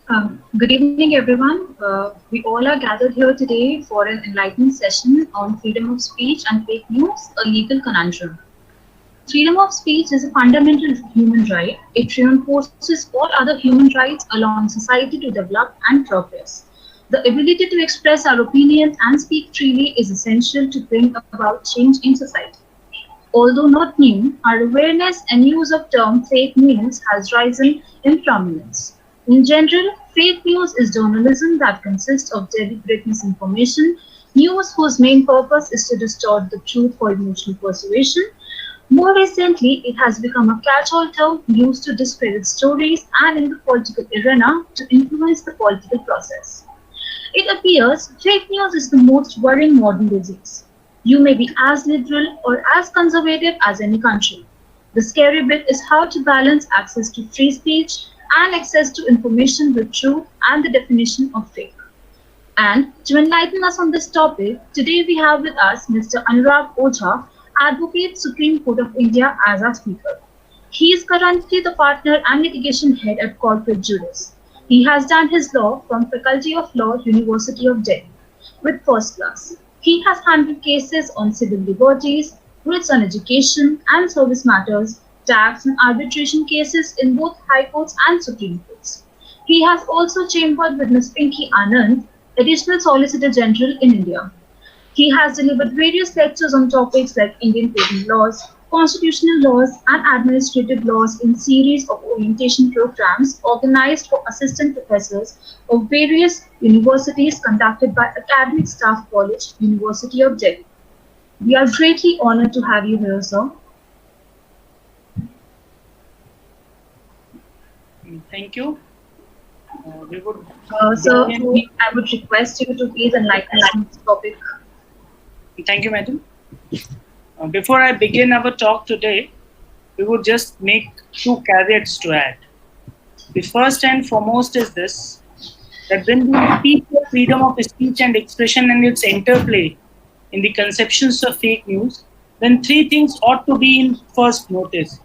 Good evening, everyone. We all are gathered here today for an enlightening session on freedom of speech and fake news, a legal conundrum. Freedom of speech is a fundamental human right. It reinforces all other human rights, allowing society to develop and progress. The ability to express our opinions and speak freely is essential to bring about change in society. Although not new, our awareness and use of term fake news has risen in prominence. In general, fake news is journalism that consists of deliberate misinformation, news whose main purpose is to distort the truth for emotional persuasion. More recently, it has become a catch-all term used to discredit stories and in the political arena to influence the political process. It appears fake news is the most worrying modern disease. You may be as liberal or as conservative as any country. The scary bit is how to balance access to free speech and access to information with truth and the definition of fake. And to enlighten us on this topic, today we have with us Mr. Anurag Oja, Advocate Supreme Court of India as our speaker. He is currently the partner and litigation head at Corporate Juris. He has done his law from Faculty of Law, University of Delhi, with first class. He has handled cases on civil liberties, writs on education and service matters, tax and arbitration cases in both High Courts and Supreme Courts. He has also chambered with Ms. Pinky Anand, Additional Solicitor General in India. He has delivered various lectures on topics like Indian patent laws, constitutional laws, and administrative laws in series of orientation programs organized for assistant professors of various universities conducted by Academic Staff College, University of Delhi. We are greatly honored to have you here, sir. Thank you. We would Sir, begin. I would request you to please enlighten us on this topic. Thank you, madam. Before I begin our talk today, we would just make two caveats to add. The first and foremost is this, that when we speak of freedom of speech and expression and its interplay in the conceptions of fake news, then three things ought to be in first notice.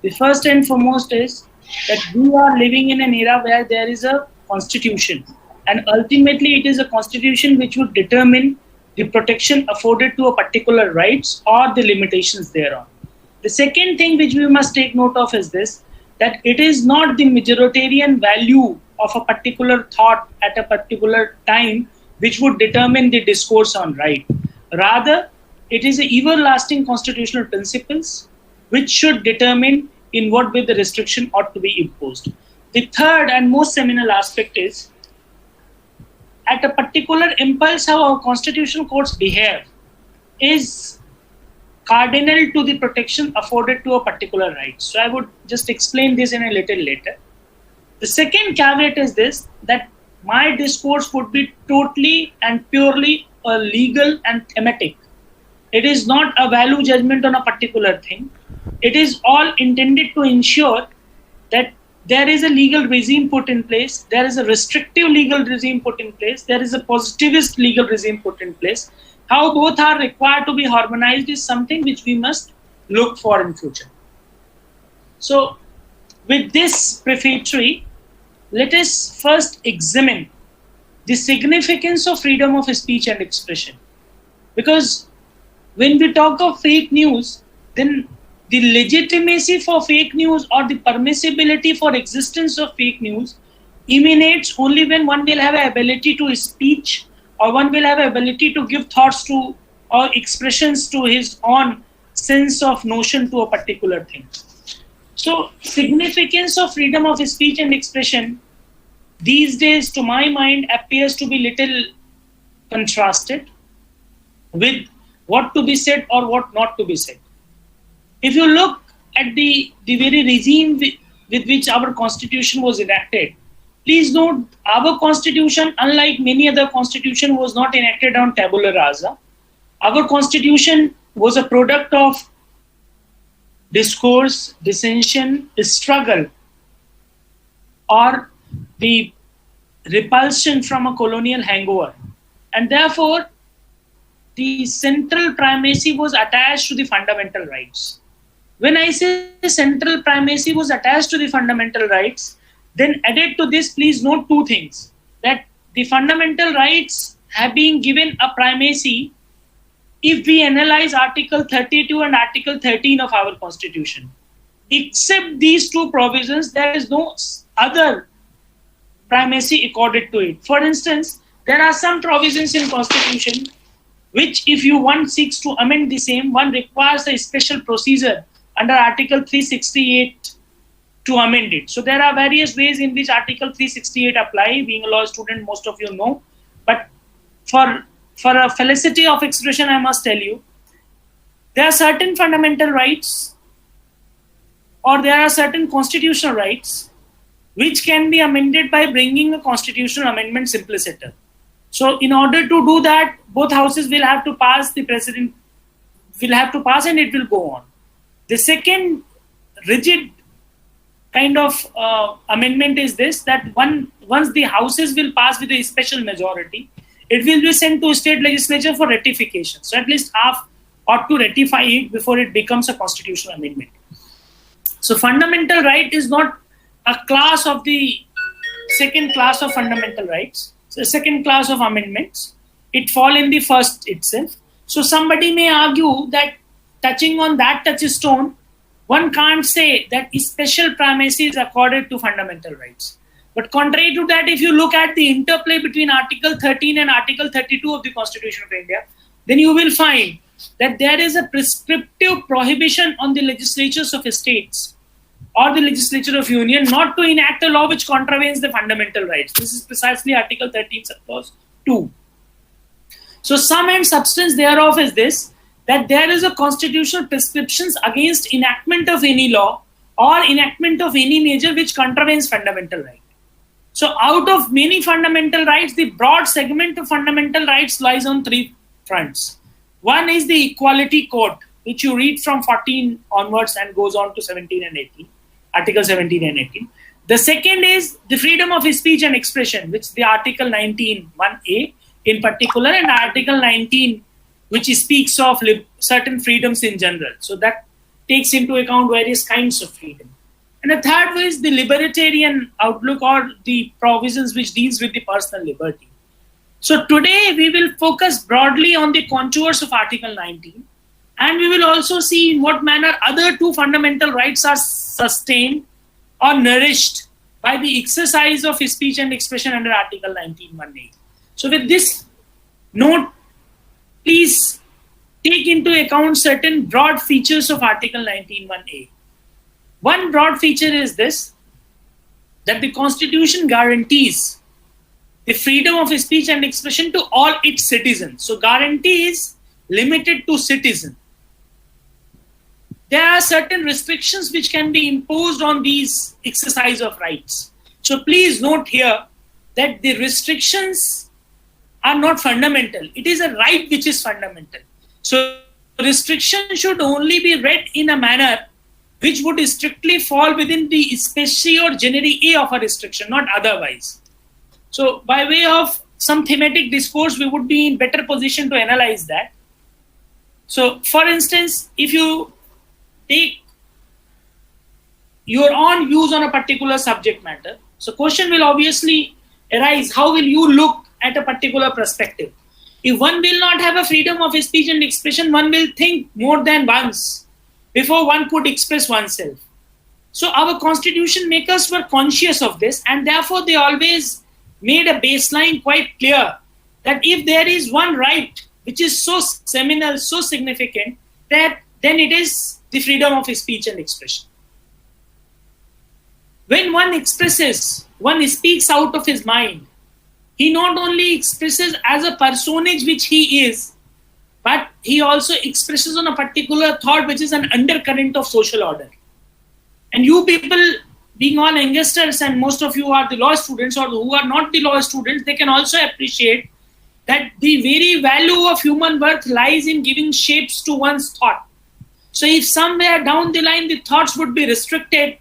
The first and foremost is that we are living in an era where there is a constitution, and ultimately it is a constitution which would determine the protection afforded to a particular rights or the limitations thereon. The second thing which we must take note of is this, that it is not the majoritarian value of a particular thought at a particular time which would determine the discourse on right. Rather, it is the everlasting constitutional principles which should determine in what way the restriction ought to be imposed. The third and most seminal aspect is, at a particular impulse how our constitutional courts behave is cardinal to the protection afforded to a particular right. So I would just explain this in a little later. The second caveat is this, that my discourse would be totally and purely a legal and thematic. It is not a value judgment on a particular thing. It is all intended to ensure that there is a legal regime put in place, there is a restrictive legal regime put in place, there is a positivist legal regime put in place. How both are required to be harmonized is something which we must look for in future. So, with this prefatory, let us first examine the significance of freedom of speech and expression. Because when we talk of fake news, then the legitimacy for fake news or the permissibility for existence of fake news emanates only when one will have an ability to speak or one will have an ability to give thoughts to or expressions to his own sense of notion to a particular thing. So, significance of freedom of speech and expression these days, to my mind, appears to be little contrasted with what to be said or what not to be said. If you look at the very regime with which our constitution was enacted, please note our constitution, unlike many other constitutions, was not enacted on tabula rasa. Our constitution was a product of discourse, dissension, struggle, or the repulsion from a colonial hangover. And therefore, the central primacy was attached to the fundamental rights. When I say central primacy was attached to the fundamental rights, Then added to this, please note two things. That the fundamental rights have been given a primacy if we analyze Article 32 and Article 13 of our Constitution. Except these two provisions, there is no other primacy accorded to it. For instance, there are some provisions in Constitution which, if one seeks to amend the same, one requires a special procedure under Article 368 to amend it. So there are various ways in which Article 368 apply. Being a law student, most of you know. But for a felicity of expression, I must tell you, there are certain fundamental rights or there are certain constitutional rights which can be amended by bringing a constitutional amendment simpliciter. So in order to do that, both houses will have to pass, the president will have to pass, and it will go on. The second rigid kind of amendment is this, that once the houses will pass with a special majority, it will be sent to state legislature for ratification. So at least half ought to ratify it before it becomes a constitutional amendment. So fundamental right is not a class of the second class of fundamental rights. So second class of amendments, it fall in the first itself. So somebody may argue that touching on that touchstone, one can't say that special primacy is accorded to fundamental rights. But contrary to that, if you look at the interplay between Article 13 and Article 32 of the Constitution of India, then you will find that there is a prescriptive prohibition on the legislatures of states or the legislature of union not to enact a law which contravenes the fundamental rights. This is precisely Article 13, Clause 2. So sum and substance thereof is this, that there is a constitutional prescriptions against enactment of any law or enactment of any measure which contravenes fundamental right. So out of many fundamental rights, the broad segment of fundamental rights lies on three fronts. One is the Equality Code, which you read from 14 onwards and goes on to 17 and 18, Article 17 and 18. The second is the freedom of speech and expression, which the Article 19, 1A in particular, and Article 19, which speaks of certain freedoms in general. So that takes into account various kinds of freedom. And the third is the libertarian outlook or the provisions which deals with the personal liberty. So today we will focus broadly on the contours of Article 19, and we will also see in what manner other two fundamental rights are sustained or nourished by the exercise of speech and expression under Article 19(1)(a). So with this note, please take into account certain broad features of Article 19(1)(a). One broad feature is this, that the Constitution guarantees the freedom of speech and expression to all its citizens. So guarantee is limited to citizen. There are certain restrictions which can be imposed on these exercise of rights. So please note here that the restrictions are not fundamental. It is a right which is fundamental. So restriction should only be read in a manner which would strictly fall within the specie or genere of a restriction, not otherwise. So by way of some thematic discourse, we would be in better position to analyze that. So for instance, if you take your own views on a particular subject matter, so question will obviously arise, how will you look at a particular perspective? If one will not have a freedom of speech and expression, one will think more than once before one could express oneself. So our constitution makers were conscious of this, and therefore they always made a baseline quite clear that if there is one right which is so seminal, so significant, that then it is the freedom of speech and expression. When one expresses, one speaks out of his mind, he not only expresses as a personage which he is, but he also expresses on a particular thought which is an undercurrent of social order. And you people, being all youngsters, and most of you are the law students, or who are not the law students, they can also appreciate that the very value of human worth lies in giving shapes to one's thought. So if somewhere down the line the thoughts would be restricted,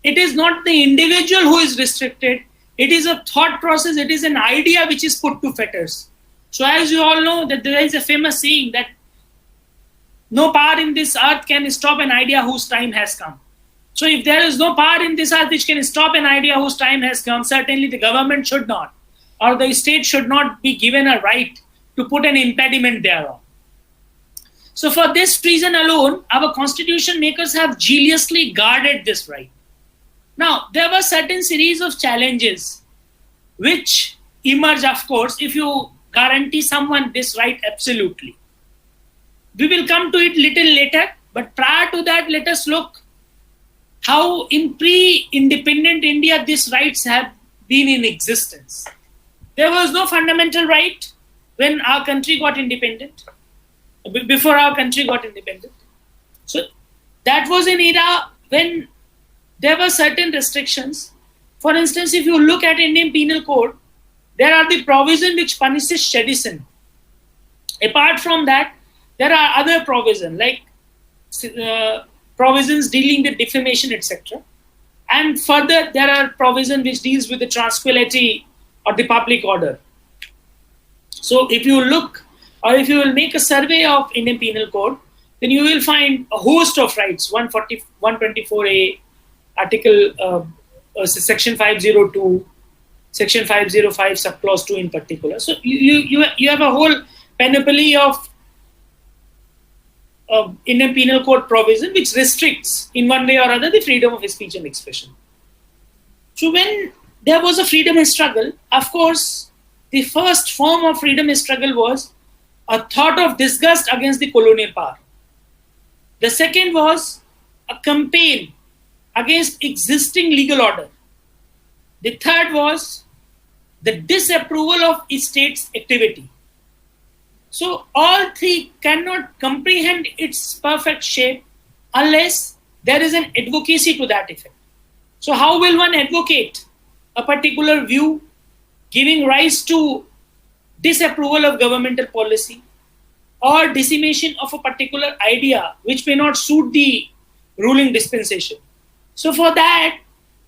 it is not the individual who is restricted, it is a thought process, it is an idea which is put to fetters. So as you all know, that there is a famous saying that no power in this earth can stop an idea whose time has come. So if there is no power in this earth which can stop an idea whose time has come, certainly the government should not, or the state should not be given a right to put an impediment thereon. So for this reason alone, our constitution makers have jealously guarded this right. Now, there were certain series of challenges which emerge, of course, if you guarantee someone this right absolutely. We will come to it little later, but prior to that, let us look how in pre-independent India these rights have been in existence. There was no fundamental right when our country got independent, before our country got independent. So that was an era when there were certain restrictions. For instance, if you look at Indian Penal Code, there are the provision which punishes sedition. Apart from that, there are other provisions like provisions dealing with defamation, etc. And further, there are provisions which deals with the tranquility or the public order. So if you look, or if you will make a survey of Indian Penal Code, then you will find a host of rights, 124A, Article Section 502, Section 505, Subclause 2 in particular. So you have a whole panoply of Indian Penal Code provision which restricts in one way or other the freedom of speech and expression. So when there was a freedom struggle, of course, the first form of freedom struggle was a thought of disgust against the colonial power. The second was a campaign against existing legal order. The third was the disapproval of state's activity. So all three cannot comprehend its perfect shape unless there is an advocacy to that effect. So how will one advocate a particular view giving rise to disapproval of governmental policy or decimation of a particular idea which may not suit the ruling dispensation? So for that,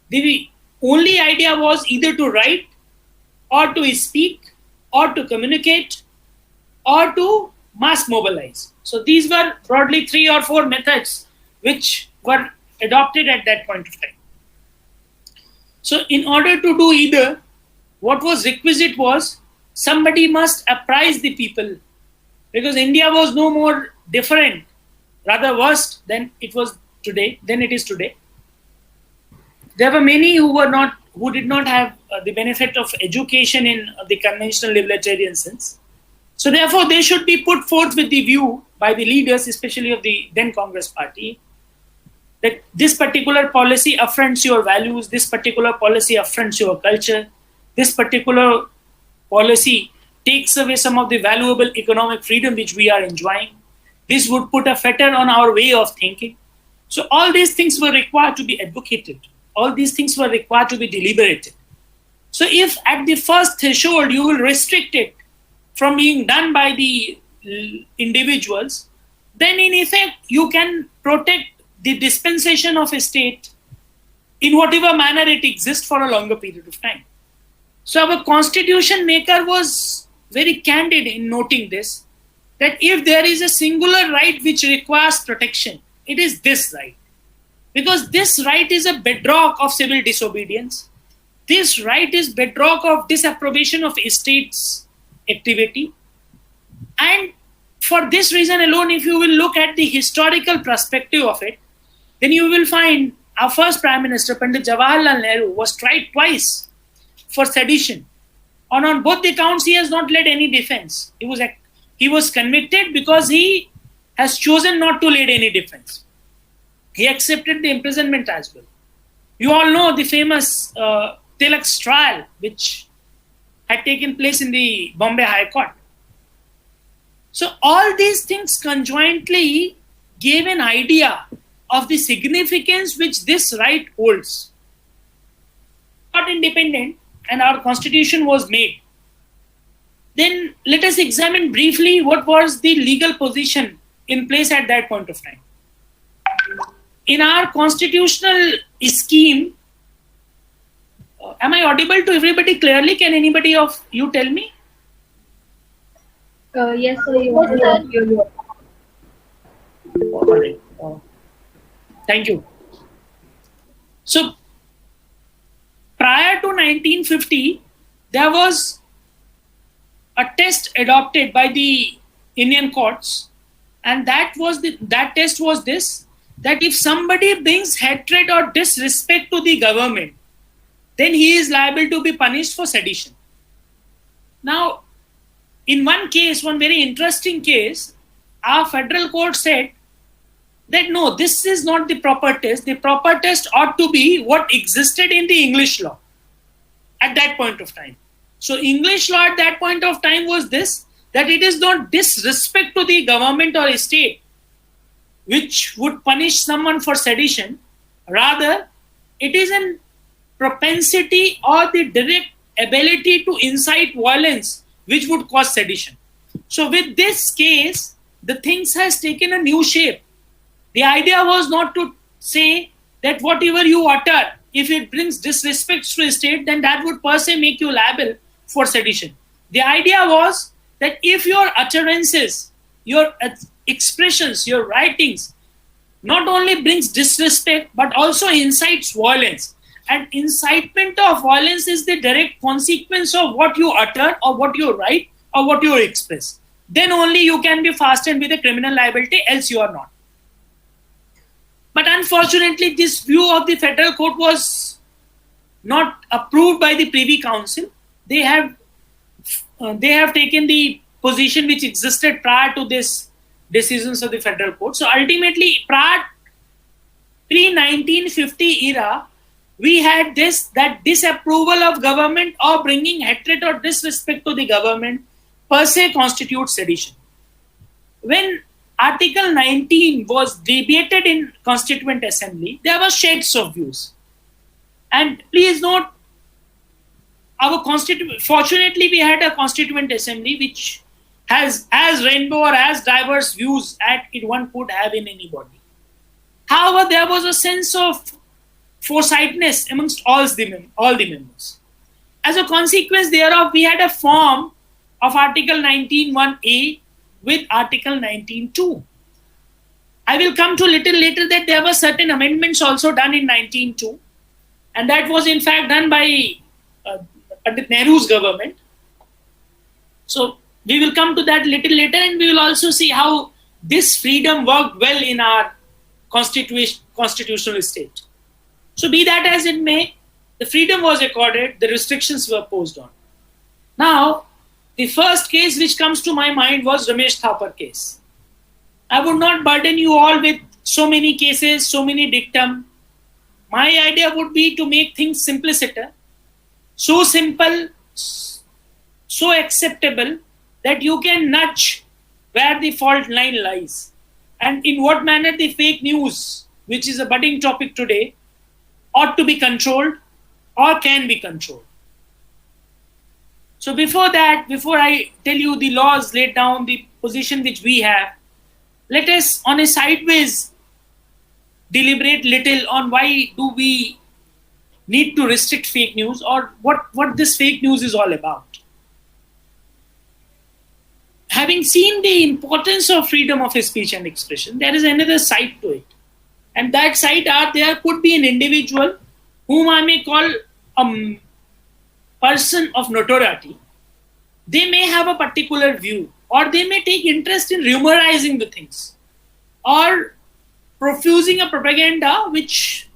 the only idea was either to write or to speak or to communicate or to mass mobilize. So these were broadly 3 or 4 methods which were adopted at that point of time. So in order to do either, what was requisite was somebody must apprise the people, because India was no more different, rather worse than it was today, than it is today. There were many who did not have the benefit of education in the conventional libertarian sense. So therefore, they should be put forth with the view by the leaders, especially of the then Congress party, that this particular policy affronts your values, this particular policy affronts your culture, this particular policy takes away some of the valuable economic freedom which we are enjoying. This would put a fetter on our way of thinking. So all these things were required to be advocated. All these things were required to be deliberated. So if at the first threshold you will restrict it from being done by the individuals, then in effect you can protect the dispensation of a state in whatever manner it exists for a longer period of time. So our constitution maker was very candid in noting this, that if there is a singular right which requires protection, it is this right. Because this right is a bedrock of civil disobedience. This right is bedrock of disapprobation of a state's activity. And for this reason alone, if you will look at the historical perspective of it, then you will find our first Prime Minister, Pandit Jawaharlal Nehru, was tried twice for sedition. And on both the counts, he has not led any defense. He was convicted because he has chosen not to lead any defense. He accepted the imprisonment as well. You all know the famous Tilak's trial, which had taken place in the Bombay High Court. So all these things conjointly gave an idea of the significance which this right holds. Not independent, and our constitution was made. Then let us examine briefly what was the legal position in place at that point of time. In our constitutional scheme, am I audible to everybody clearly? Can anybody of you tell me? Yes, sir. You are. All right. Thank you. So prior to 1950, there was a test adopted by the Indian courts, and that test was this: that if somebody brings hatred or disrespect to the government, then he is liable to be punished for sedition. Now, in one case, one very interesting case, our federal court said that no, this is not the proper test. The proper test ought to be what existed in the English law at that point of time. So English law at that point of time was this, that it is not disrespect to the government or state which would punish someone for sedition. Rather, it is an propensity or the direct ability to incite violence which would cause sedition. So with this case, the things has taken a new shape. The idea was not to say that whatever you utter, if it brings disrespect to a state, then that would per se make you liable for sedition. The idea was that if your utterances, your expressions, your writings not only brings disrespect but also incites violence, and incitement of violence is the direct consequence of what you utter or what you write or what you express, then only you can be fastened with a criminal liability, else you are not. But unfortunately, this view of the federal court was not approved by the Privy Council. They have taken the position which existed prior to this decisions of the federal court. So ultimately, pre-1950 era, we had that disapproval of government or bringing hatred or disrespect to the government per se constitutes sedition. When Article 19 was debated in Constituent Assembly, there were shades of views. And please note, fortunately, we had a Constituent Assembly which has as rainbow or as diverse views as one could have in anybody. However, there was a sense of foresightness amongst all the members. As a consequence thereof, we had a form of Article 19(1)(a) with Article 19(2). I will come to little later that there were certain amendments also done in 19(2), and that was in fact done by Pandit Nehru's government. So we will come to that little later, and we will also see how this freedom worked well in our constitutional state. So be that as it may, the freedom was accorded, the restrictions were posed on. Now, the first case which comes to my mind was Ramesh Thapar case. I would not burden you all with so many cases, so many dictum. My idea would be to make things simpliciter, so simple, so acceptable that you can nudge where the fault line lies and in what manner the fake news, which is a budding topic today, ought to be controlled or can be controlled. So before I tell you the laws laid down, the position which we have, let us on a sideways deliberate little on why do we need to restrict fake news, or what this fake news is all about. Having seen the importance of freedom of speech and expression, there is another side to it. And that side there could be an individual whom I may call a person of notoriety. They may have a particular view, or they may take interest in rumorizing the things, or profusing a propaganda which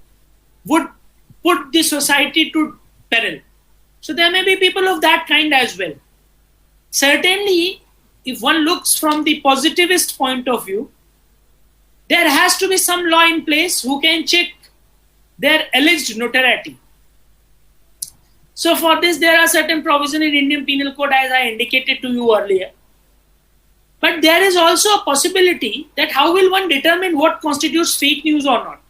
would put the society to peril. So there may be people of that kind as well. Certainly, if one looks from the positivist point of view, there has to be some law in place who can check their alleged notoriety. So for this, there are certain provisions in Indian Penal Code, as I indicated to you earlier. But there is also a possibility that how will one determine what constitutes fake news or not?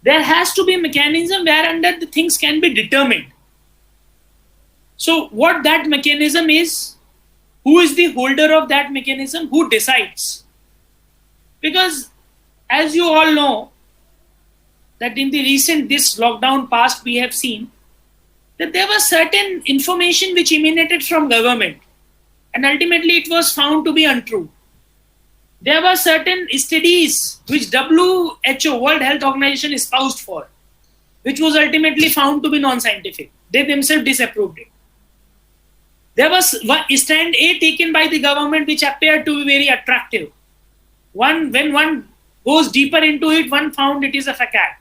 There has to be a mechanism where under the things can be determined. So what that mechanism is, who is the holder of that mechanism, who decides? Because as you all know, that in the this lockdown past, we have seen that there was certain information which emanated from government, and ultimately it was found to be untrue. There were certain studies which WHO, World Health Organization, espoused for, which was ultimately found to be non-scientific. They themselves disapproved it. There was one stand A taken by the government which appeared to be very attractive. When one goes deeper into it, one found it is a facade.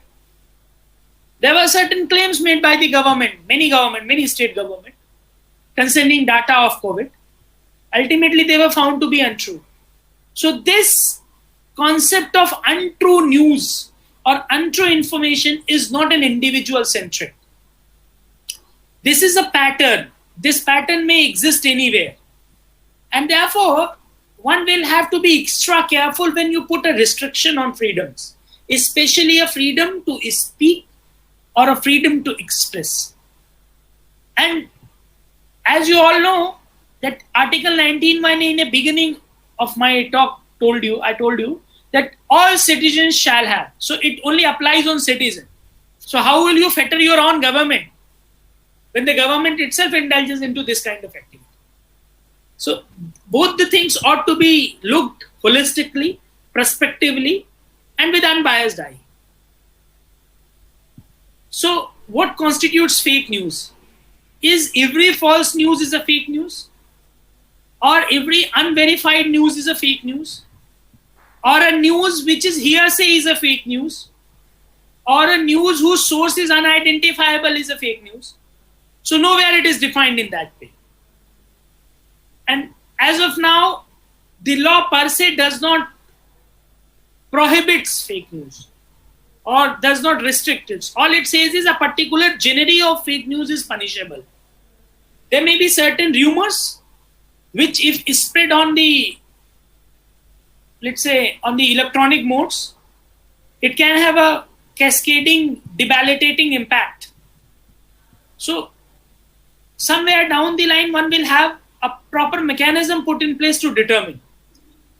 There were certain claims made by the government, many state government, concerning data of COVID. Ultimately, they were found to be untrue. So this concept of untrue news or untrue information is not an individual centric. This is a pattern. This pattern may exist anywhere. And therefore, one will have to be extra careful when you put a restriction on freedoms, especially a freedom to speak or a freedom to express. And as you all know, that Article 19, when in the beginning of my talk I told you that all citizens shall have. So it only applies on citizens. So how will you fetter your own government when the government itself indulges into this kind of activity? So both the things ought to be looked holistically, prospectively, and with unbiased eye. So what constitutes fake news? Is every false news is a fake news? Or every unverified news is a fake news? Or a news which is hearsay is a fake news? Or a news whose source is unidentifiable is a fake news? So nowhere it is defined in that way. And as of now, the law per se does not prohibit fake news or does not restrict it. All it says is a particular genre of fake news is punishable. There may be certain rumors which, if spread on the, let's say, on the electronic modes, it can have a cascading, debilitating impact. So somewhere down the line, one will have a proper mechanism put in place to determine.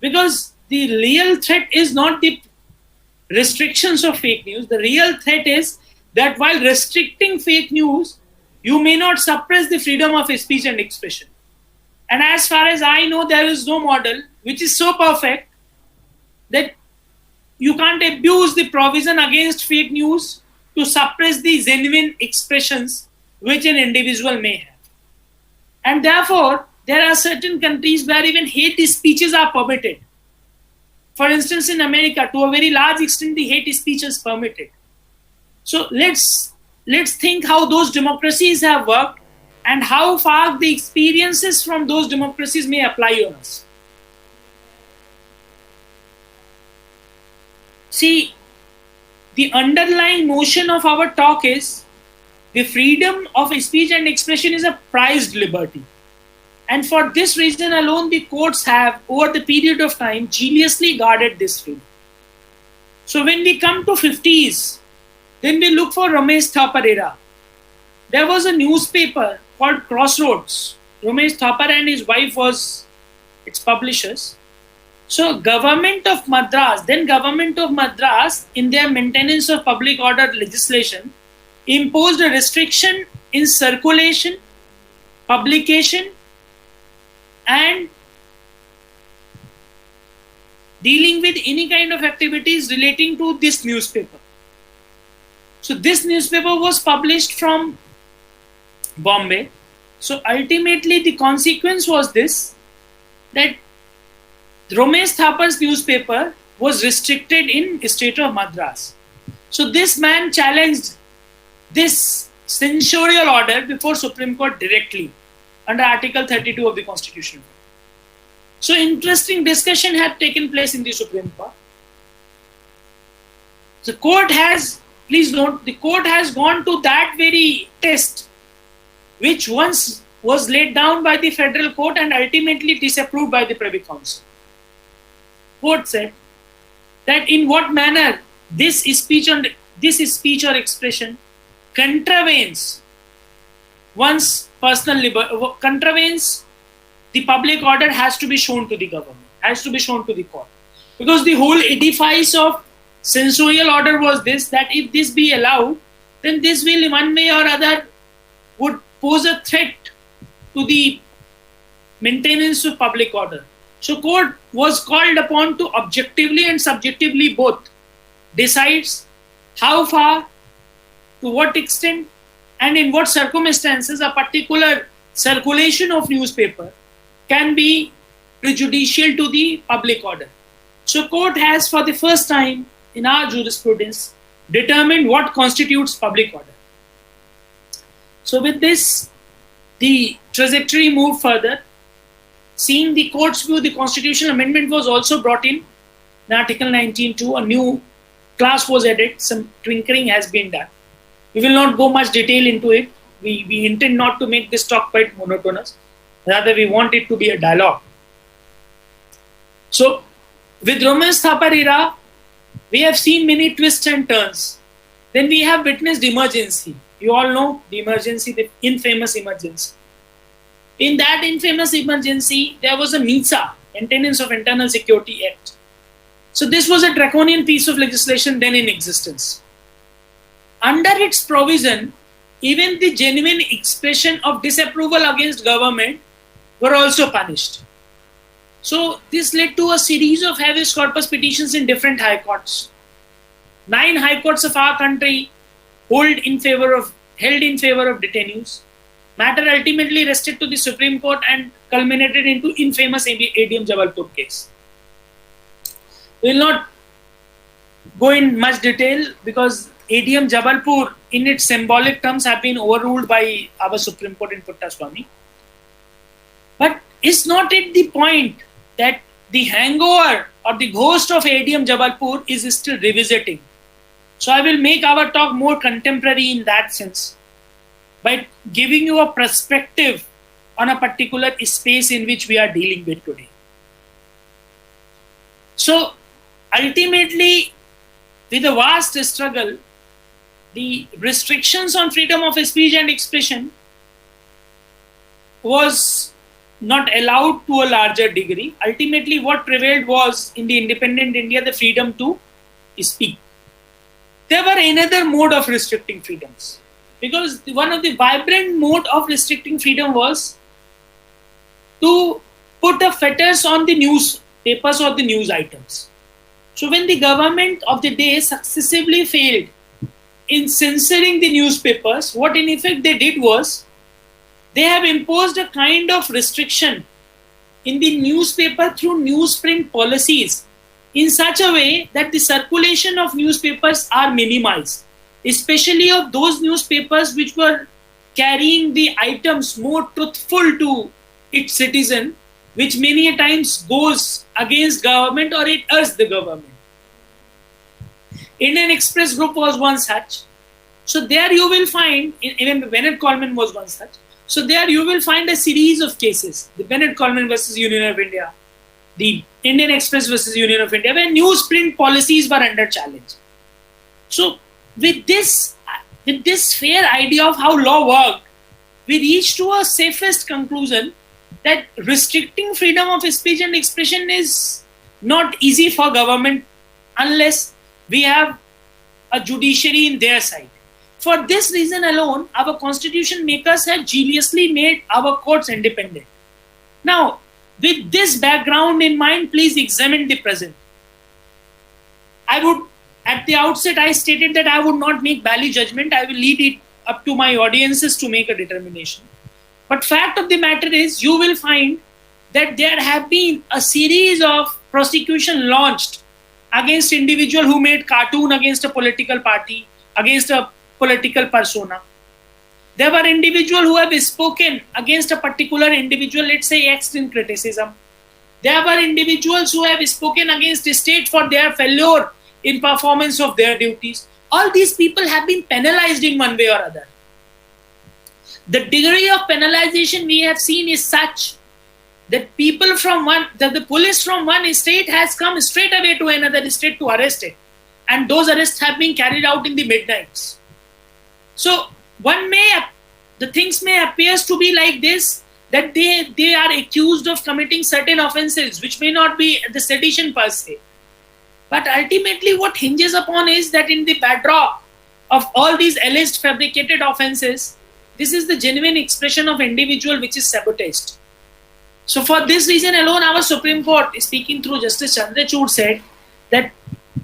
Because the real threat is not the restrictions of fake news. The real threat is that while restricting fake news, you may not suppress the freedom of speech and expression. And as far as I know, there is no model which is so perfect that you can't abuse the provision against fake news to suppress the genuine expressions which an individual may have. And therefore, there are certain countries where even hate speeches are permitted. For instance, in America, to a very large extent, the hate speech is permitted. So let's think how those democracies have worked and how far the experiences from those democracies may apply on us. See, the underlying notion of our talk is the freedom of speech and expression is a prized liberty. And for this reason alone, the courts have, over the period of time, jealously guarded this freedom. So when we come to 50s, then we look for Ramesh Thapar era. There was a newspaper called Crossroads. Ramesh Thapar and his wife was its publishers. So Government of Madras, in their maintenance of public order legislation, imposed a restriction in circulation, publication, and dealing with any kind of activities relating to this newspaper. So this newspaper was published from Bombay. So ultimately the consequence was this, that Ramesh Thapar's newspaper was restricted in state of Madras. So this man challenged this censorial order before Supreme Court directly under Article 32 of the Constitution. So interesting discussion had taken place in the Supreme Court. The court has, please note, the court has gone to that very test which once was laid down by the federal court and ultimately disapproved by the Privy Council. Court said that in what manner this speech or expression contravenes one's personal liberty, contravenes the public order, has to be shown to the government, has to be shown to the court. Because the whole edifice of censorial order was this, that if this be allowed, then this will in one way or other would pose a threat to the maintenance of public order. So court was called upon to objectively and subjectively both decides how far to what extent and in what circumstances a particular circulation of newspaper can be prejudicial to the public order. So court has for the first time in our jurisprudence determined what constitutes public order. So with this, the trajectory moved further. Seeing the court's view, the constitutional amendment was also brought in Article 19.2, a new class was added, some tinkering has been done. We will not go much detail into it. We intend not to make this talk quite monotonous. Rather, we want it to be a dialogue. So, with Romance Thapar era, we have seen many twists and turns. Then we have witnessed emergency. You all know the emergency, the infamous emergency. In that infamous emergency, there was a MISA, Maintenance of Internal Security Act. So this was a draconian piece of legislation then in existence. Under its provision, even the genuine expression of disapproval against government were also punished. So this led to a series of habeas corpus petitions in different high courts. 9 high courts of our country held in favor of detainees. Matter ultimately rested to the Supreme Court and culminated into infamous ADM Jabalpur case. We will not go in much detail because ADM Jabalpur in its symbolic terms have been overruled by our Supreme Court in Puttaswamy. But is not it the point that the hangover or the ghost of ADM Jabalpur is still revisiting? So I will make our talk more contemporary in that sense by giving you a perspective on a particular space in which we are dealing with today. So ultimately, with a vast struggle, the restrictions on freedom of speech and expression was not allowed to a larger degree. Ultimately, what prevailed was, in the independent India, the freedom to speak. There were another mode of restricting freedoms, because one of the vibrant mode of restricting freedom was to put a fetters on the newspapers or the news items. So when the government of the day successively failed in censoring the newspapers, what in effect they did was, they have imposed a kind of restriction in the newspaper through newsprint policies in such a way that the circulation of newspapers are minimized, especially of those newspapers which were carrying the items more truthful to its citizen, which many a times goes against government or it urges the government. Indian Express Group was one such. So there you will find, even Bennett Coleman was one such. So there you will find a series of cases, the Bennett Coleman versus Union of India, the Indian Express versus Union of India, where newsprint policies were under challenge. So with this fair idea of how law worked, we reached to a safest conclusion that restricting freedom of speech and expression is not easy for government unless we have a judiciary in their side. For this reason alone, our constitution makers have geniusly made our courts independent. Now, with this background in mind, please examine the present. At the outset, I stated that I would not make value judgment. I will leave it up to my audiences to make a determination. But fact of the matter is, you will find that there have been a series of prosecution launched against individual who made cartoon against a political party, against a political persona. There were individuals who have spoken against a particular individual, let's say extreme criticism. There were individuals who have spoken against the state for their failure in performance of their duties. All these people have been penalized in one way or other. The degree of penalization we have seen is such that the police from one state has come straight away to another state to arrest it. And those arrests have been carried out in the midnights. So the things may appear to be like this, that they are accused of committing certain offenses, which may not be the sedition per se. But ultimately what hinges upon is that in the bedrock of all these alleged fabricated offenses, this is the genuine expression of individual which is sabotaged. So for this reason alone, our Supreme Court, speaking through Justice Chandrachud, said that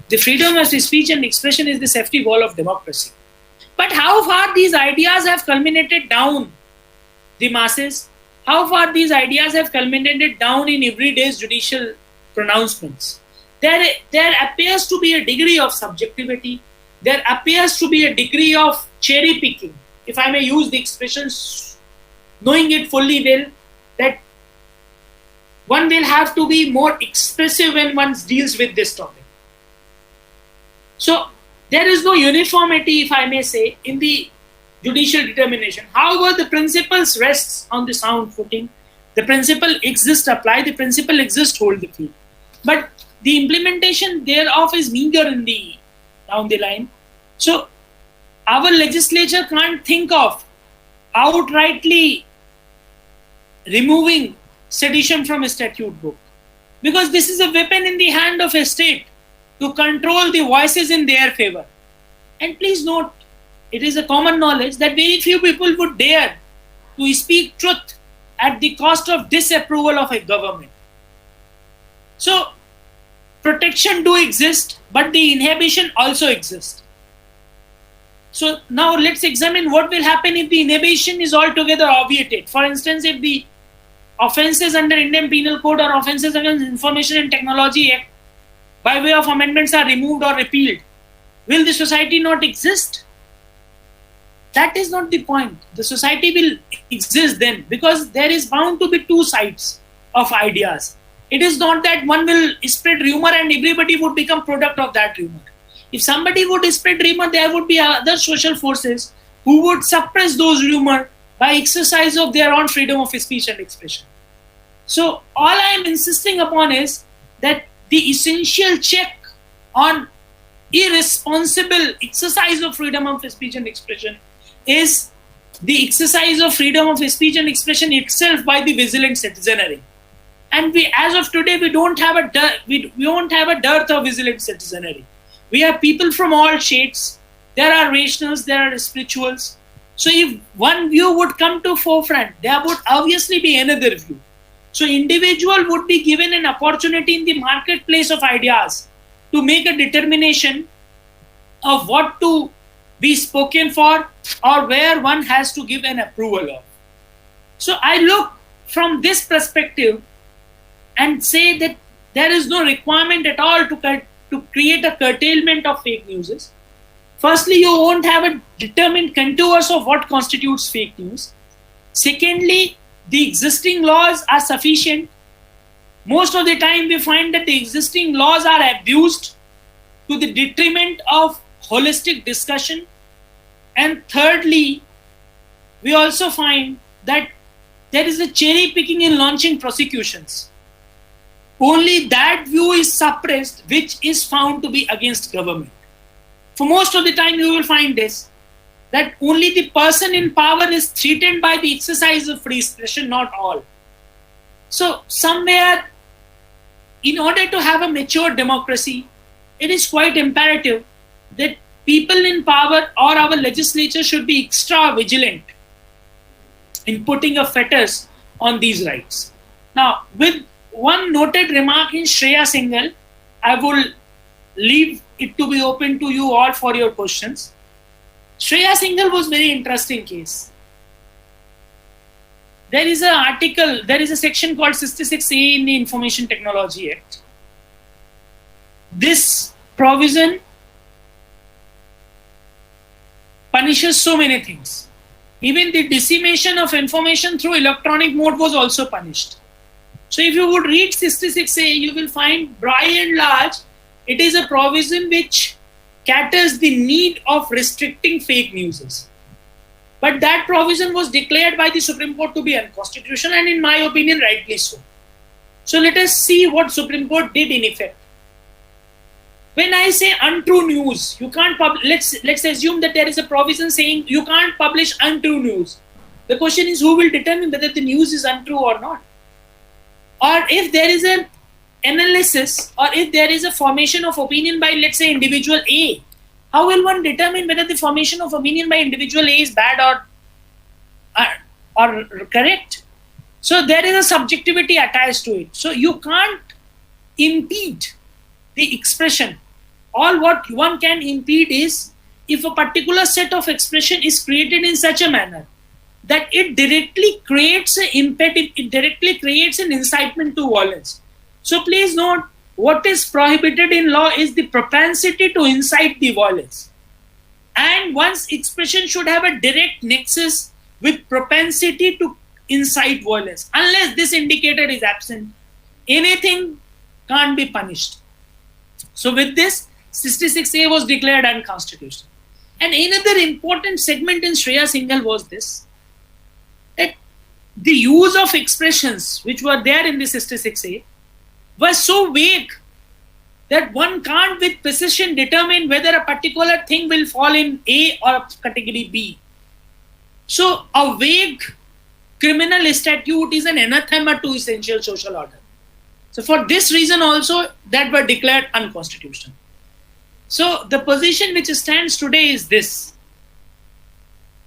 the freedom of speech and expression is the safety wall of democracy. But But how far these ideas have culminated down the masses, how far these ideas have culminated down in everyday's judicial pronouncements. There appears to be a degree of subjectivity. There appears to be a degree of cherry picking, if I may use the expression, knowing it fully well, that one will have to be more expressive when one deals with this topic. So there is no uniformity, if I may say, in the judicial determination. However, the principles rests on the sound footing. The principle exists, apply. The principle exists, hold the field. But the implementation thereof is meager in the down the line. So our legislature can't think of outrightly removing sedition from a statute book, because this is a weapon in the hand of a state to control the voices in their favor. And please note, it is a common knowledge that very few people would dare to speak truth at the cost of disapproval of a government. So protection do exist, but the inhibition also exists. So now let's examine what will happen if the inhibition is altogether obviated. For instance, if the offences under Indian Penal Code or offences against Information and Technology Act by way of amendments are removed or repealed, will the society not exist? That is not the point. The society will exist then, because there is bound to be two sides of ideas. It is not that one will spread rumor and everybody would become product of that rumor. If somebody would spread rumor, there would be other social forces who would suppress those rumor by exercise of their own freedom of speech and expression. So all I am insisting upon is that the essential check on irresponsible exercise of freedom of speech and expression is the exercise of freedom of speech and expression itself by the vigilant citizenry. And we, as of today, we don't have a dearth of vigilant citizenry. We have people from all shades. There are rationals, there are spirituals. So if one view would come to forefront, there would obviously be another view. So individual would be given an opportunity in the marketplace of ideas to make a determination of what to be spoken for or where one has to give an approval of. So I look from this perspective and say that there is no requirement at all to create a curtailment of fake news. Firstly, you won't have a determined contours of what constitutes fake news. Secondly, the existing laws are sufficient. Most of the time we find that the existing laws are abused to the detriment of holistic discussion. And thirdly, we also find that there is a cherry picking in launching prosecutions. Only that view is suppressed which is found to be against government. For most of the time you will find this, that only the person in power is threatened by the exercise of free expression, not all. So somewhere, in order to have a mature democracy, it is quite imperative that people in power or our legislature should be extra vigilant in putting a fetters on these rights. Now, with one noted remark in Shreya Singhal, I will leave it to be open to you all for your questions. Shreya Singhal was a very interesting case. There is an article, there is a section called 66A in the Information Technology Act. This provision punishes so many things. Even the dissemination of information through electronic mode was also punished. So if you would read 66A, you will find by and large, it is a provision which caters the need of restricting fake news. But that provision was declared by the Supreme Court to be unconstitutional, and in my opinion, rightly so. So let us see what Supreme Court did in effect. When I say untrue news, you can't publish. Let's assume that there is a provision saying you can't publish untrue news. The question is, who will determine whether the news is untrue or not? Or if there is an analysis, or if there is a formation of opinion by, let's say, individual A, how will one determine whether the formation of opinion by individual A is bad or correct? So there is a subjectivity attached to it. So you can't impede the expression. All what one can impede is if a particular set of expression is created in such a manner that it directly creates it directly creates an incitement to violence. So please note, what is prohibited in law is the propensity to incite the violence. And one's expression should have a direct nexus with propensity to incite violence. Unless this indicator is absent, anything can't be punished. So with this, 66A was declared unconstitutional. And another important segment in Shreya Singhal was this, that the use of expressions which were there in the 66A were so vague that one can't with precision determine whether a particular thing will fall in A or category B. So a vague criminal statute is an anathema to essential social order. So for this reason also, that were declared unconstitutional. So the position which stands today is this,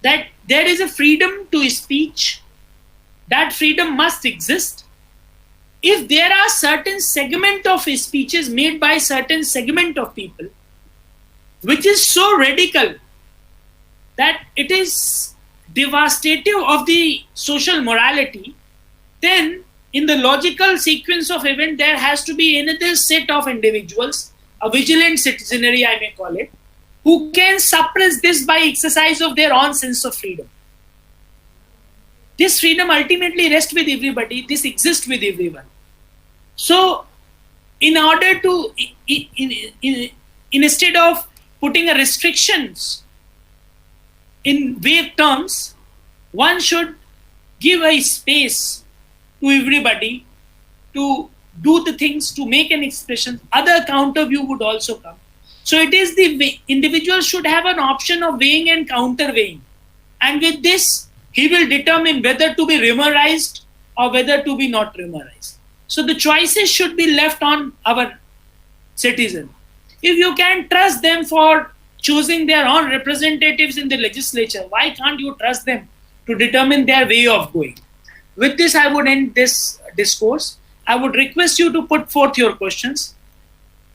that there is a freedom to speech. That freedom must exist. If there are certain segment of speeches made by certain segment of people, which is so radical that it is devastative of the social morality, then in the logical sequence of event, there has to be another set of individuals, a vigilant citizenry, I may call it, who can suppress this by exercise of their own sense of freedom. This freedom ultimately rests with everybody. This exists with everyone. So, in order to, instead of putting a restrictions in vague terms, one should give a space to everybody to do the things, to make an expression. Other counter view would also come. So it is the way, individual should have an option of weighing and counter weighing. And with this, he will determine whether to be remerized or whether to be not remerized. So the choices should be left on our citizen. If you can trust them for choosing their own representatives in the legislature, why can't you trust them to determine their way of going? With this, I would end this discourse. I would request you to put forth your questions.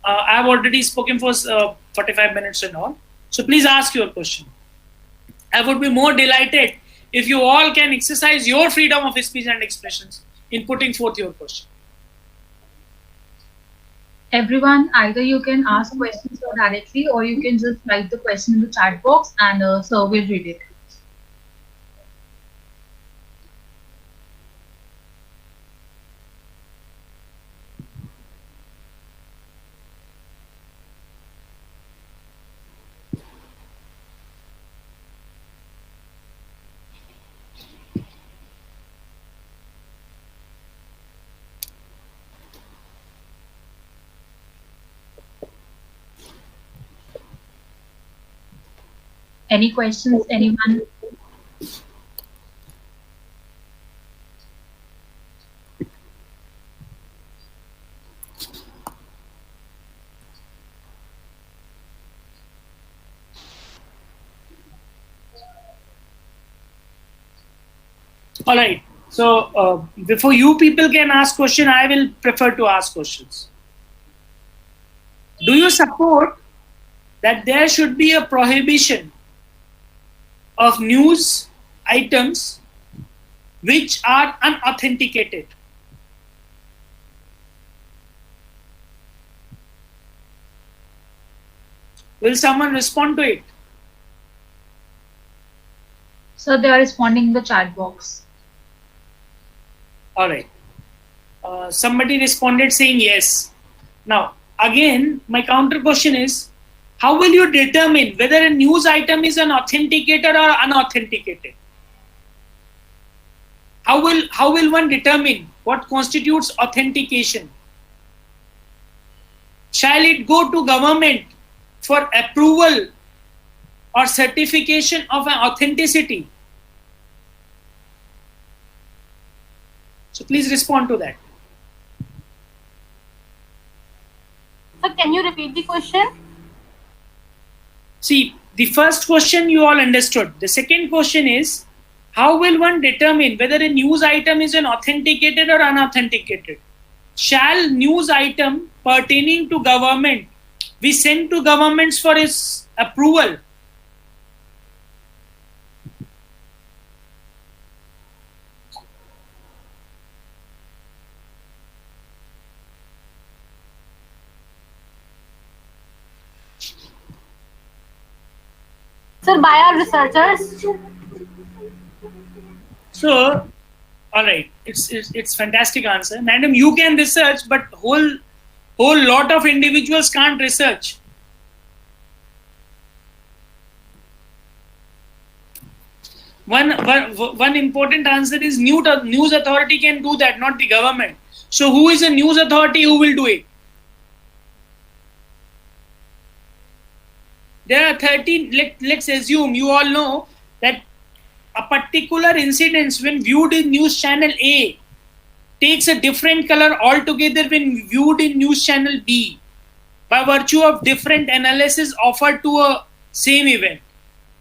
I have already spoken for 45 minutes and all. So please ask your question. I would be more delighted if you all can exercise your freedom of speech and expressions in putting forth your question. Everyone, either you can ask questions directly or you can just write the question in the chat box and sir will read it. Any questions, anyone? All right. So before you people can ask question, I will prefer to ask questions. Do you support that there should be a prohibition of news items which are unauthenticated? Will someone respond to it? So they are responding in the chat box. All right. Somebody responded saying yes. Now, again, my counter question is, how will you determine whether a news item is an authenticated or unauthenticated? How will one determine what constitutes authentication? Shall it go to government for approval or certification of an authenticity? So please respond to that. Sir, can you repeat the question? See, the first question you all understood. The second question is, how will one determine whether a news item is an authenticated or unauthenticated? Shall news item pertaining to government be sent to governments for its approval Sir, by our researchers. So, all right, it's fantastic answer, madam. You can research, but whole lot of individuals can't research. One important answer is news authority can do that, not the government. So who is a news authority who will do it? There are 13, let's assume you all know that a particular incident when viewed in news channel A takes a different color altogether when viewed in news channel B by virtue of different analysis offered to a same event.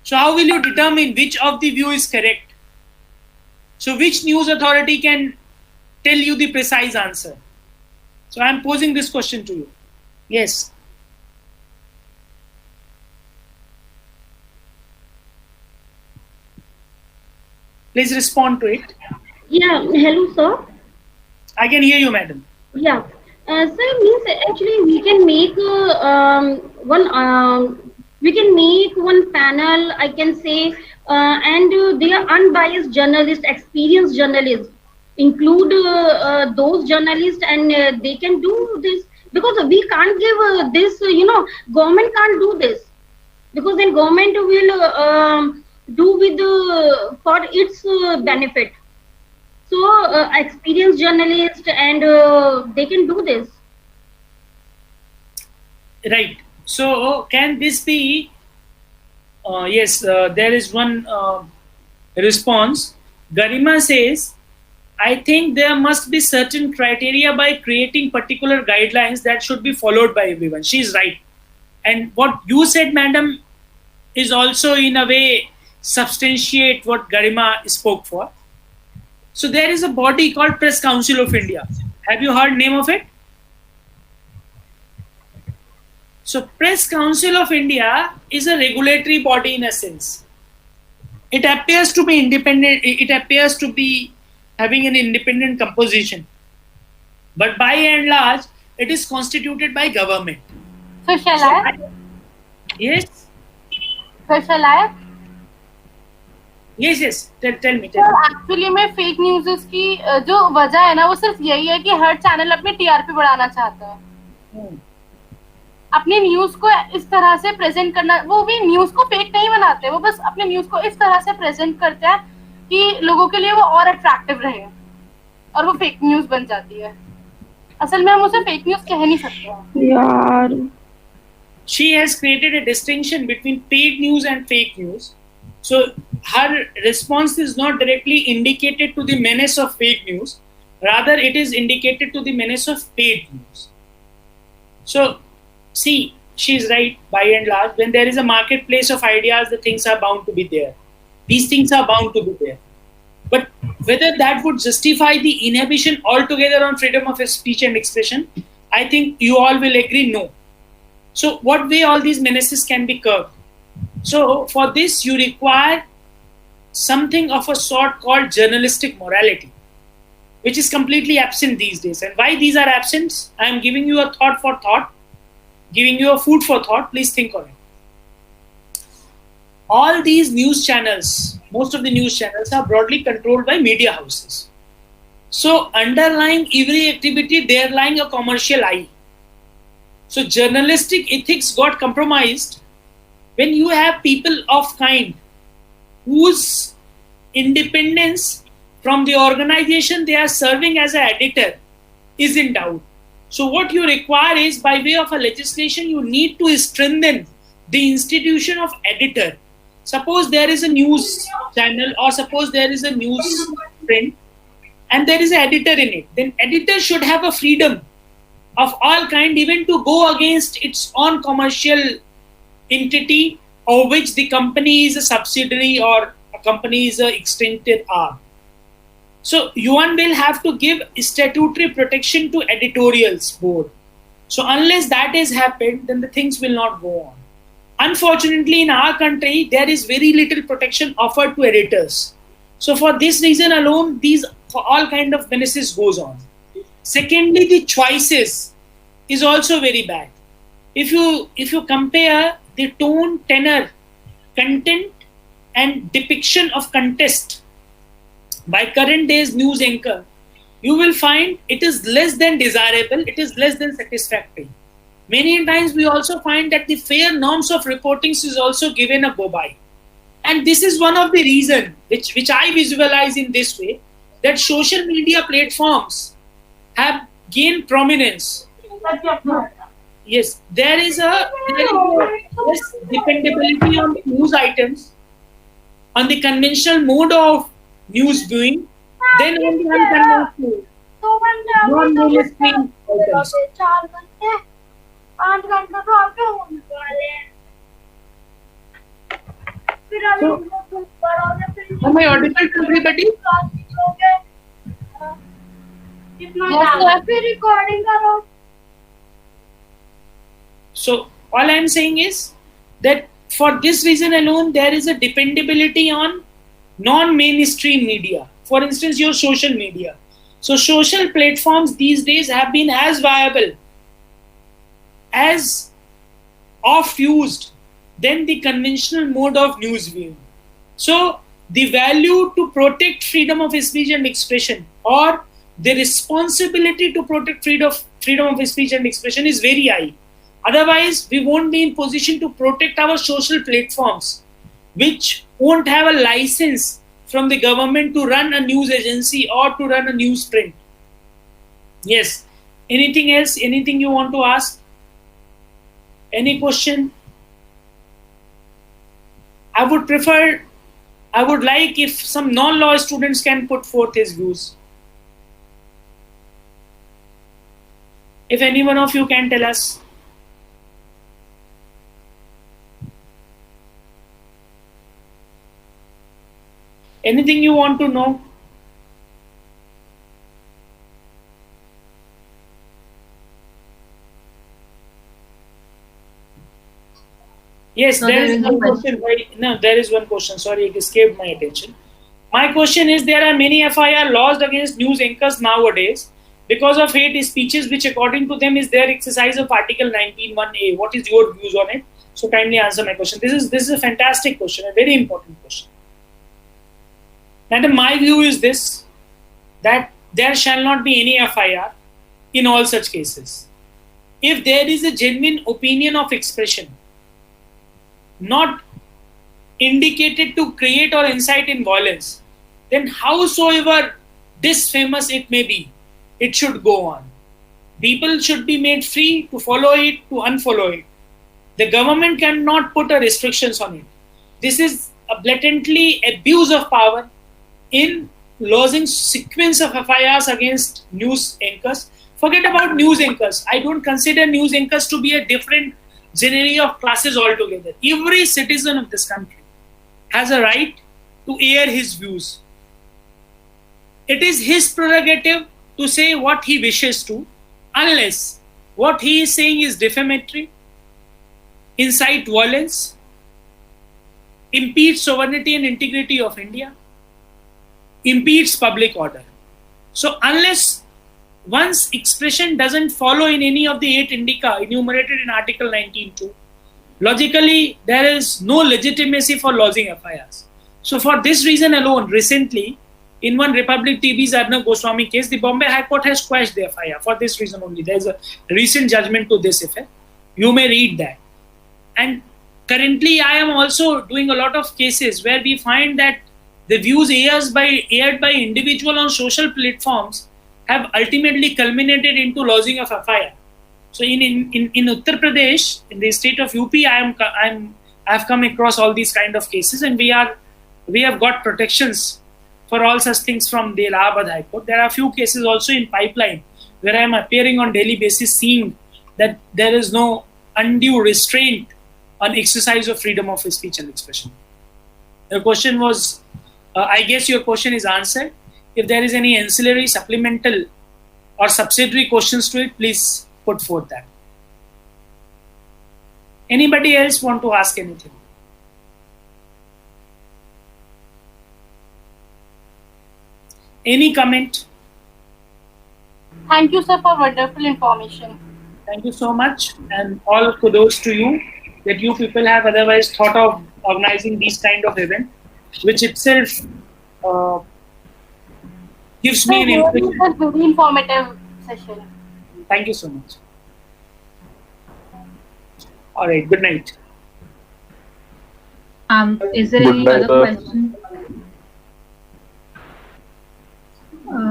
So how will you determine which of the view is correct? So which news authority can tell you the precise answer? So I am posing this question to you. Yes. Please respond to it. Yeah, hello, sir. I can hear you, madam. Yeah, sir, means actually we can make one panel, I can say, and they are unbiased journalists, experienced journalists, include those journalists, and they can do this because we can't give this, government can't do this because then government will do with for its benefit. So experienced journalists and they can do this. Right. So can this be? Yes. There is one response. Garima says, "I think there must be certain criteria by creating particular guidelines that should be followed by everyone." She is right, and what you said, madam, is also in a way substantiate what Garima spoke for. So there is a body called Press Council of India. Have you heard name of it? So Press Council of India is a regulatory body in a sense. It appears to be independent. It appears to be having an independent composition. But by and large, it is constituted by government. So shall I? Yes? So shall I? Yes. Tell me. Actually में fake news की जो वजह है ना वो सिर्फ यही है कि हर चैनल अपनी टीआरपी बढ़ाना चाहता है, अपनी न्यूज को इस तरह से प्रेजेंट करना। वो भी न्यूज को फेक नहीं बनाते, वो बस अपने न्यूज को इस तरह से प्रेजेंट करते हैं कि लोगों के लिए वो और अट्रैक्टिव रहे और वो फेक न्यूज बन जाती है। असल में हम उसे फेक न्यूज कह नहीं सकते यार। She has created a distinction between paid news and fake news. So her response is not directly indicated to the menace of fake news. Rather, it is indicated to the menace of paid news. So, see, she is right by and large. When there is a marketplace of ideas, the things are bound to be there. These things are bound to be there. But whether that would justify the inhibition altogether on freedom of speech and expression, I think you all will agree no. So what way all these menaces can be curbed? So for this you require something of a sort called journalistic morality, which is completely absent these days. And why these are absent? I am giving you a thought for thought, giving you a food for thought. Please think on it. All these news channels, most of the news channels are broadly controlled by media houses. So underlying every activity, there lying a commercial eye. So journalistic ethics got compromised when you have people of kind whose independence from the organization they are serving as an editor is in doubt. So what you require is, by way of a legislation, you need to strengthen the institution of editor. Suppose there is a news channel, or suppose there is a news print and there is an editor in it, then editor should have a freedom of all kind, even to go against its own commercial entity of which the company is a subsidiary or a company is an extended arm. So UN will have to give statutory protection to editorials board. So unless that has happened, then the things will not go on. Unfortunately, in our country, there is very little protection offered to editors. So for this reason alone, these for all kind of menaces goes on. Secondly, the choices is also very bad. If you compare the tone, tenor, content and depiction of contest by current day's news anchor, you will find it is less than desirable, it is less than satisfactory. Many times we also find that the fair norms of reporting is also given a go by. And this is one of the reasons which I visualize in this way, that social media platforms have gained prominence. Yes, there is a less dependability on the news items, on the conventional mode of news viewing, then on the unconventional non-mainstream items. So, am I audible to everybody? So all I am saying is that for this reason alone, there is a dependability on non-mainstream media. For instance, your social media. So social platforms these days have been as viable, as oft-used than the conventional mode of news viewing. So the value to protect freedom of speech and expression, or the responsibility to protect freedom of speech and expression, is very high. Otherwise, we won't be in position to protect our social platforms, which won't have a license from the government to run a news agency or to run a newsprint. Yes. Anything else? Anything you want to ask? Any question? I would like if some non-law students can put forth his views. If any one of you can tell us. Anything you want to know? Yes, No, there there is is one no question. No, there is one question. Sorry, it escaped my attention. My question is, there are many FIR lodged against news anchors nowadays because of hate speeches, which according to them is their exercise of Article 19(1)(a). What is your views on it? So kindly answer my question. This is a fantastic question, a very important question. And my view is this, that there shall not be any FIR in all such cases. If there is a genuine opinion of expression, not indicated to create or incite in violence, then howsoever disfamous it may be, it should go on. People should be made free to follow it, to unfollow it. The government cannot put a restrictions on it. This is a blatantly abuse of power in lodging sequence of FIRs against news anchors. Forget about news anchors. I don't consider news anchors to be a different genre of classes altogether. Every citizen of this country has a right to air his views. It is his prerogative to say what he wishes to, unless what he is saying is defamatory, incite violence, impede sovereignty and integrity of India, impedes public order. So unless one's expression doesn't follow in any of the 8 indica enumerated in Article 19(2), logically there is no legitimacy for lodging FIRs. So for this reason alone, recently, in one Republic TV's Arnab Goswami case, the Bombay High Court has quashed the FIR for this reason only. There is a recent judgment to this effect. You may read that. And currently, I am also doing a lot of cases where we find that the views aired by individual on social platforms have ultimately culminated into lodging of FIR. So in Uttar Pradesh, in the state of UP, I have come across all these kind of cases, and we have got protections for all such things from the Allahabad High Court. There are a few cases also in pipeline where I am appearing on daily basis, seeing that there is no undue restraint on exercise of freedom of speech and expression. The question was, I guess your question is answered. If there is any ancillary, supplemental or subsidiary questions to it, please put forth that. Anybody else want to ask anything? Any comment? Thank you, sir, for wonderful information. Thank you so much, and all kudos to you that you people have otherwise thought of organizing these kind of events, which itself gives me an impression. It was a very informative session. Thank you so much. All right. Good night. Is there any other question?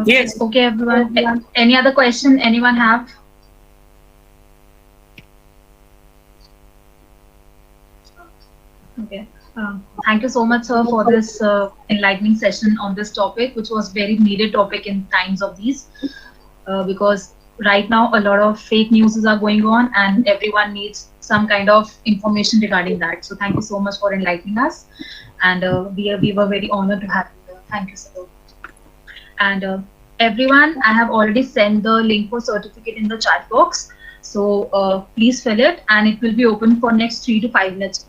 Yes. Okay, everyone. Any other question anyone have? Okay. Thank you so much, sir, for this enlightening session on this topic, which was very needed topic in times of these, because right now a lot of fake news are going on and everyone needs some kind of information regarding that. So thank you so much for enlightening us, and we were very honored to have you here. Thank you, sir. And everyone, I have already sent the link for certificate in the chat box. So please fill it, and it will be open for next 3 to 5 minutes.